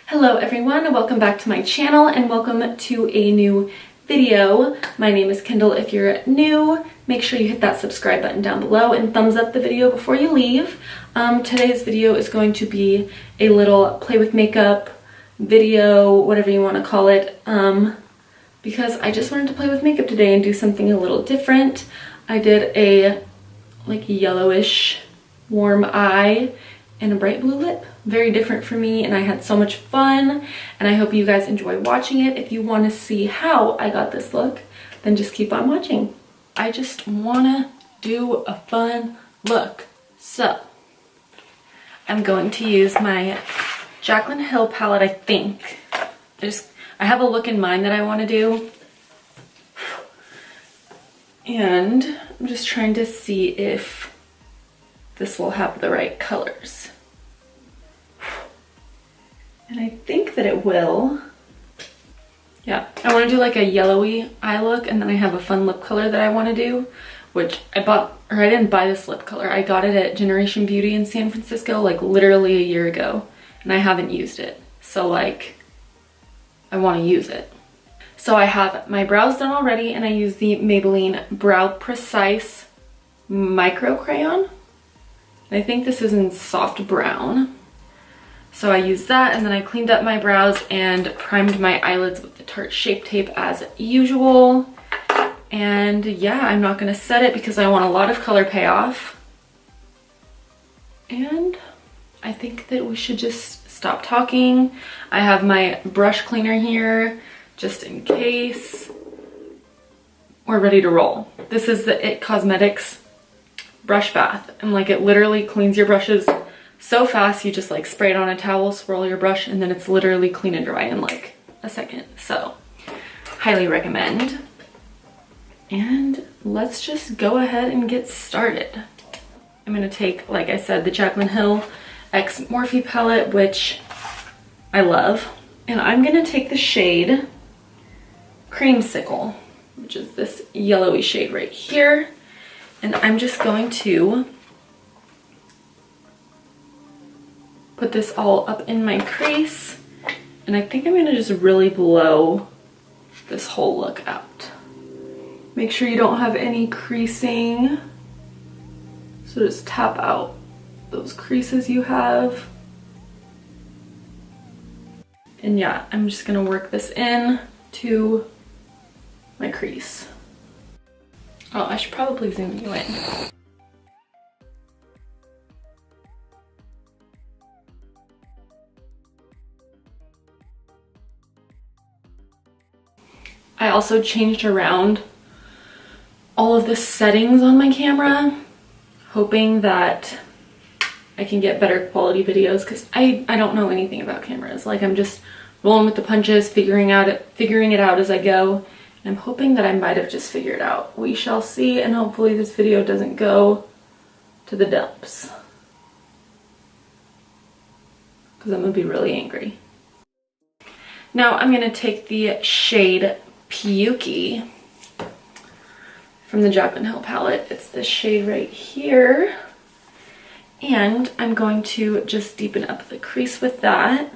Hello everyone, welcome back to my channel and welcome to a new video. My name is Kendall. If you're new, make sure you hit that subscribe button down below and thumbs up the video before you leave. Today's video is going to be a little play with makeup video, whatever you want to call it, because I just wanted to play with makeup today and do something a little different. I did a like yellowish warm eye and a bright blue lip. Very different for me and I had so much fun and I hope you guys enjoy watching it. If you want to see how I got this look, then just keep on watching. I just want to do a fun look. So I'm going to use my Jaclyn Hill palette, I think. I have a look in mind that I want to do. And I'm just trying to see if this will have the right colors. And I think that it will. Yeah, I want to do like a yellowy eye look and then I have a fun lip color that I want to do, which I bought, or I didn't buy this lip color. I got it at Generation Beauty in San Francisco like literally a year ago and I haven't used it. So like, I want to use it. So I have my brows done already and I use the Maybelline Brow Precise Micro Crayon. And I think this is in soft brown. So I used that and then I cleaned up my brows and primed my eyelids with the Tarte Shape Tape as usual. And yeah, I'm not going to set it because I want a lot of color payoff. And I think that we should just stop talking. I have my brush cleaner here just in case. We're ready to roll. This is the IT Cosmetics brush bath and like it literally cleans your brushes so fast. You just like spray it on a towel, swirl your brush, and then it's literally clean and dry in like a second. So highly recommend. And let's just go ahead and get started. I'm gonna take, like I said, the Jaclyn Hill X Morphe palette, which I love. And I'm gonna take the shade Creamsicle, which is this yellowy shade right here. And I'm just going to put this all up in my crease. And I think I'm gonna just really blow this whole look out. Make sure you don't have any creasing. So just tap out those creases you have. And yeah, I'm just gonna work this in to my crease. Oh, I should probably zoom you in. I also changed around all of the settings on my camera, hoping that I can get better quality videos because I don't know anything about cameras. Like I'm just rolling with the punches, figuring it out as I go. And I'm hoping that I might have just figured it out. We shall see, and hopefully this video doesn't go to the dumps. Because I'm gonna be really angry. Now I'm gonna take the shade Pukey from the Jaclyn Hill palette. It's this shade right here. And I'm going to just deepen up the crease with that.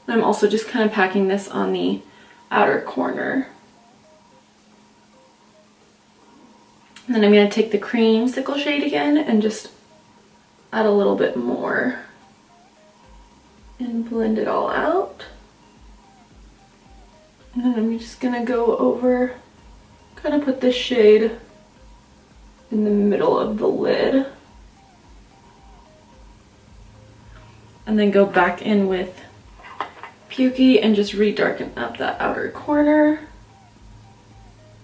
I'm also just kind of packing this on the outer corner. And then I'm going to take the Creamsicle shade again and just add a little bit more and blend it all out. And then I'm just going to go over, kind of put this shade in the middle of the lid. And then go back in with Pukey and just redarken up that outer corner.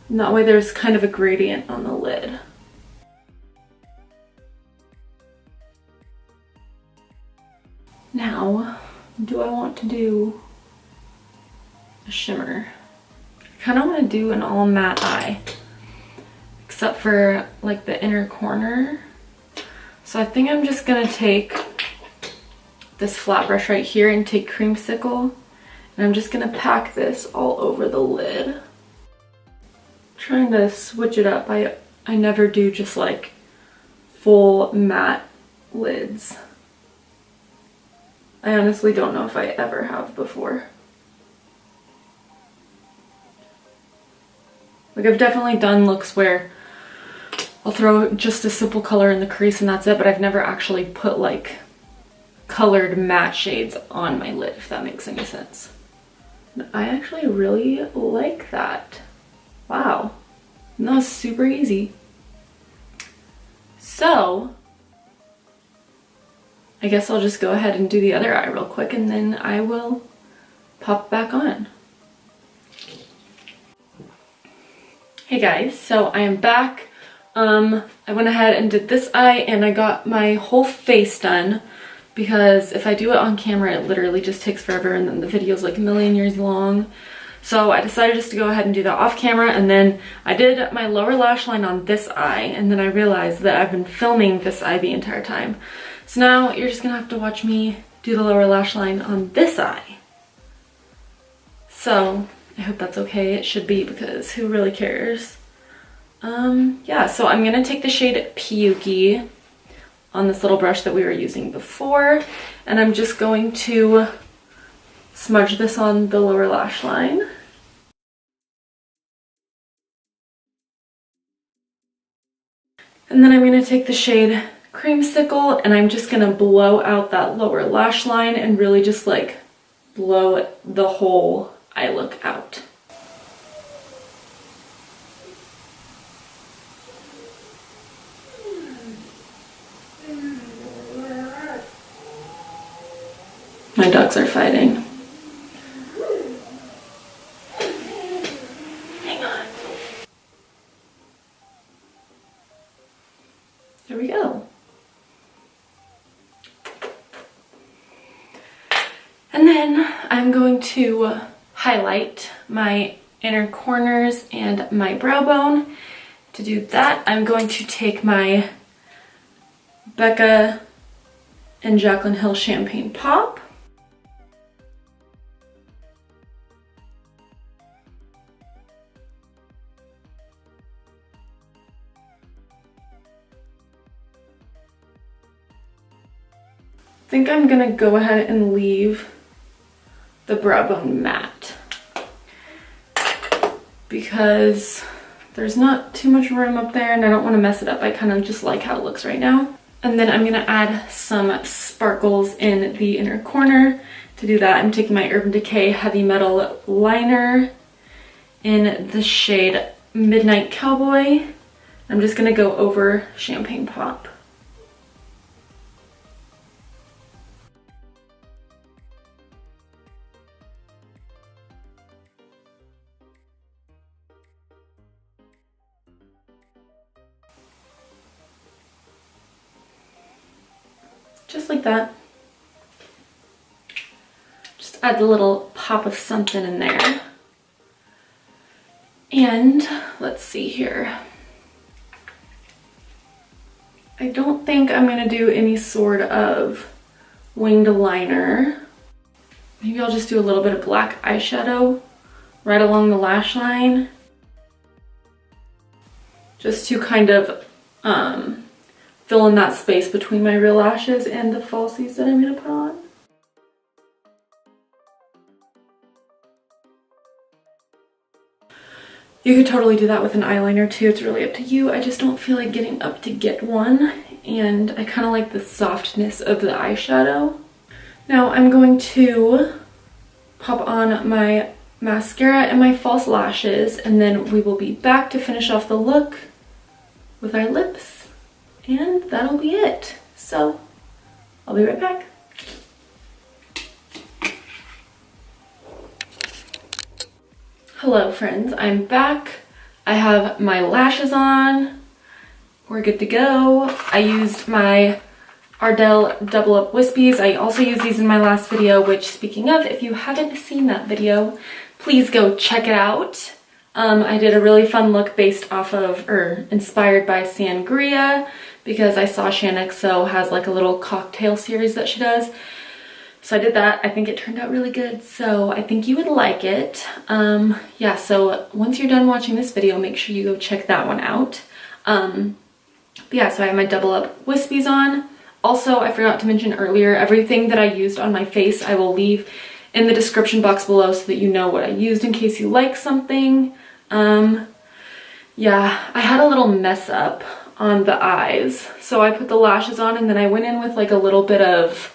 And that way there's kind of a gradient on the lid. Now, do I want to do a shimmer? I kind of want to do an all matte eye, except for like the inner corner. So I think I'm just gonna take this flat brush right here and take Creamsicle, and I'm just gonna pack this all over the lid. Trying to switch it up. I never do just like full matte lids. I honestly don't know if I ever have before. Like, I've definitely done looks where I'll throw just a simple color in the crease and that's it, but I've never actually put like colored matte shades on my lid, if that makes any sense. And I actually really like that. Wow. And that was super easy. So I guess I'll just go ahead and do the other eye real quick and then I will pop back on. Hey guys, so I am back. I went ahead and did this eye and I got my whole face done because if I do it on camera, it literally just takes forever and then the video's like a million years long. So I decided just to go ahead and do that off camera, and then I did my lower lash line on this eye, and then I realized that I've been filming this eye the entire time. So now you're just gonna have to watch me do the lower lash line on this eye. So I hope that's okay. It should be, because who really cares? Yeah, so I'm gonna take the shade Piyuki on this little brush that we were using before, and I'm just going to smudge this on the lower lash line. And then I'm going to take the shade Creamsicle and I'm just going to blow out that lower lash line and really just like blow the whole eye look out. My dogs are fighting. Hang on. There we go. And then I'm going to highlight my inner corners and my brow bone. To do that, I'm going to take my BECCA and Jaclyn Hill Champagne Pop. I think I'm gonna go ahead and leave the brow bone matte because there's not too much room up there and I don't want to mess it up. I kind of just like how it looks right now. And then I'm gonna add some sparkles in the inner corner. To do that, I'm taking my Urban Decay Heavy Metal liner in the shade Midnight Cowboy. I'm just gonna go over Champagne Pop. Just like that. Just add a little pop of something in there. And let's see here. I don't think I'm gonna do any sort of winged liner. Maybe I'll just do a little bit of black eyeshadow right along the lash line. Just to kind of fill in that space between my real lashes and the falsies that I'm gonna put on. You could totally do that with an eyeliner too, it's really up to you. I just don't feel like getting up to get one, and I kind of like the softness of the eyeshadow. Now I'm going to pop on my mascara and my false lashes, and then we will be back to finish off the look with our lips. And that'll be it. So I'll be right back. Hello friends, I'm back. I have my lashes on. We're good to go. I used my Ardell Double Up Wispies. I also used these in my last video, which, speaking of, if you haven't seen that video, please go check it out. I did a really fun look based off of, or inspired by Sangria, because I saw ShanXO has like a little cocktail series that she does. So I did that. I think it turned out really good, so I think you would like it. Yeah, so once you're done watching this video, make sure you go check that one out. But yeah, so I have my double up Wispies on. Also, I forgot to mention earlier, everything that I used on my face I will leave in the description box below so that you know what I used in case you like something. Yeah, I had a little mess up on the eyes. So I put the lashes on and then I went in with like a little bit of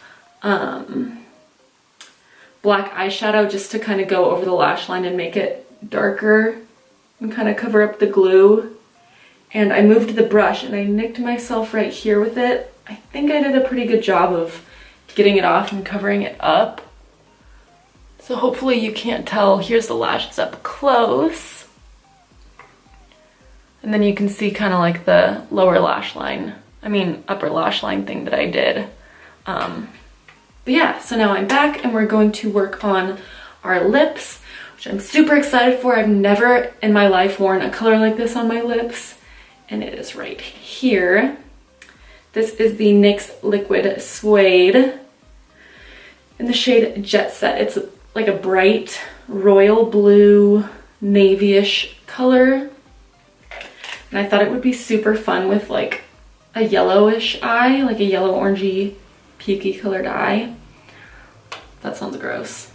black eyeshadow just to kind of go over the lash line and make it darker and kind of cover up the glue. And I moved the brush and I nicked myself right here with it. I think I did a pretty good job of getting it off and covering it up. So hopefully you can't tell. Here's the lashes up close. And then you can see kind of like the lower lash line, upper lash line thing that I did. But yeah, so now I'm back and we're going to work on our lips, which I'm super excited for. I've never in my life worn a color like this on my lips, and it is right here. This is the NYX Liquid Suede in the shade Jet Set. It's like a bright royal blue, navy-ish color. And I thought it would be super fun with like a yellowish eye, like a yellow orangey pukey colored eye. That sounds gross.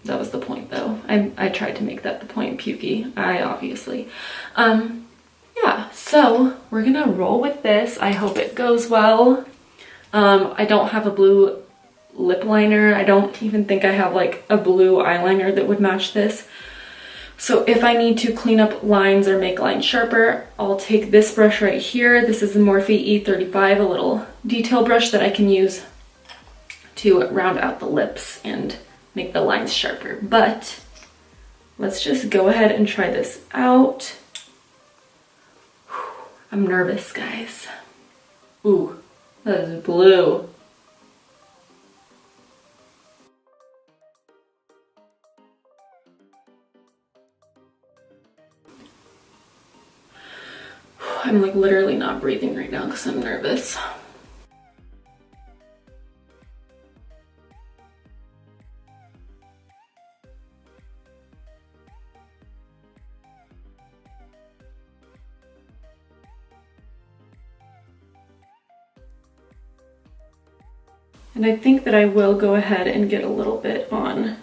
That was the point though. I tried to make that the point, pukey eye, obviously. Yeah, so we're gonna roll with this. I hope it goes well. I don't have a blue lip liner. I don't even think I have like a blue eyeliner that would match this. So if I need to clean up lines or make lines sharper, I'll take this brush right here. This is the Morphe E35, a little detail brush that I can use to round out the lips and make the lines sharper. But let's just go ahead and try this out. I'm nervous, guys. Ooh, that is blue. I'm like literally not breathing right now because I'm nervous. And I think that I will go ahead and get a little bit on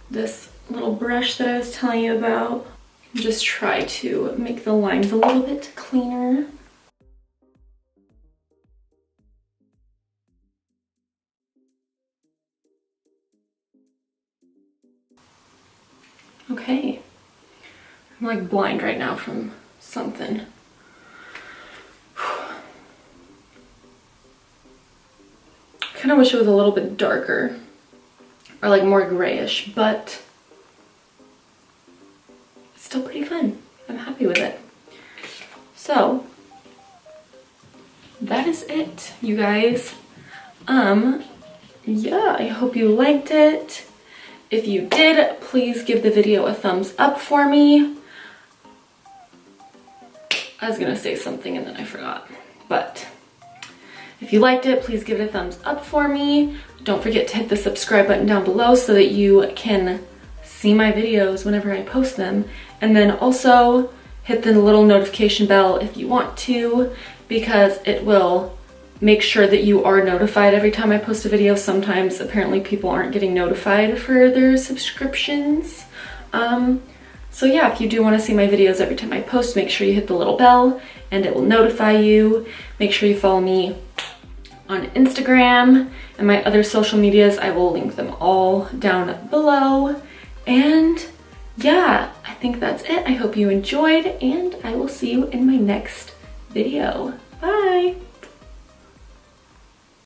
this little brush that I was telling you about. Just try to make the lines a little bit cleaner. Okay. I'm like blind right now from something. I kind of wish it was a little bit darker or like more grayish, but still pretty fun. I'm happy with it. So that is it, you guys. Yeah, I hope you liked it. If you did, please give the video a thumbs up for me. I was gonna say something and then I forgot, but if you liked it, please give it a thumbs up for me. Don't forget to hit the subscribe button down below so that you can see my videos whenever I post them. And then also hit the little notification bell if you want to, because it will make sure that you are notified every time I post a video. Sometimes apparently people aren't getting notified for their subscriptions. So yeah, if you do want to see my videos every time I post, make sure you hit the little bell and it will notify you. Make sure you follow me on Instagram and my other social medias. I will link them all down below. And yeah, I think that's it. I hope you enjoyed and I will see you in my next video. Bye!